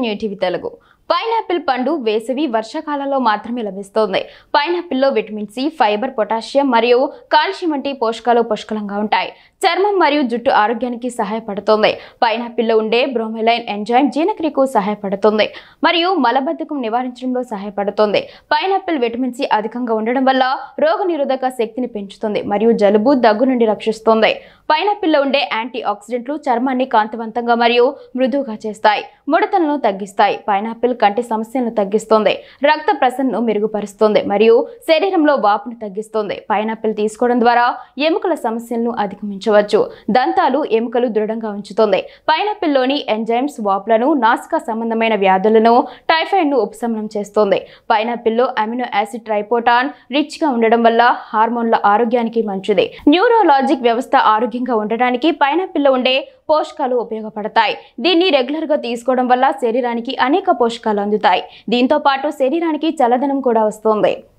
New TV Telugu. Pineapple పండు వేసవి వర్షాకాలంలో మాత్రమే లభిస్తుంది. పైనాపిల్లో విటమిన్ సి, ఫైబర్, పొటాషియం మరియు కాల్షియం వంటి పోషకాలు పుష్కలంగా ఉంటాయి. చర్మం మరియు జుట్టు ఆరోగ్యానికి సహాయపడుతుంది. పైనాపిల్లో ఉండే బ్రోమెలైన్ ఎంజైమ్ జీర్ణక్రియకు సహాయపడుతుంది మరియు మలబద్ధకం నివారించడంలో సహాయపడుతుంది. పైనాపిల్ విటమిన్ సి అధికంగా ఉండడం వల్ల రోగనిరోధక శక్తిని పెంచుతుంది మరియు జలుబు, దగ్గు నుండి రక్షిస్తుంది. పైనాపిల్లో ఉండే యాంటీ ఆక్సిడెంట్లు చర్మాన్ని కాంతివంతంగా మరియు మృదువుగా చేస్తాయి, ముడతలను తగ్గిస్తాయి. పైనాపిల్ కంటి సమస్యలను తగ్గిస్తుంది, రక్త ప్రసరణను మెరుగుపరుస్తుంది మరియు శరీరంలో వాపును తగ్గిస్తుంది. పైనాపిల్ తీసుకోవడం ద్వారా ఎముకల సమస్యలను అధిగమించవచ్చు. దంతాలు, ఎముకలు దృఢంగా ఉంచుతుంది. పైనాపిల్లోని ఎంజైమ్స్ వాపులను, నాసికా సంబంధమైన వ్యాధులను, టైఫాయిడ్ను ఉపశమనం చేస్తుంది. పైనాపిల్లో అమినో యాసిడ్ ట్రైపోటాన్ రిచ్ గా ఉండడం వల్ల హార్మోన్ల ఆరోగ్యానికి మంచిది. న్యూరోలాజిక్ వ్యవస్థ ఆరోగ్యంగా ఉండడానికి పైనాపిల్లో ఉండే పోషకాలు ఉపయోగపడతాయి. దీన్ని రెగ్యులర్ గా తీసుకోవడం వల్ల శరీరానికి అనేక పోషకాలు అందుతాయి. దీంతో పాటు శరీరానికి చల్లదనం కూడా వస్తుంది.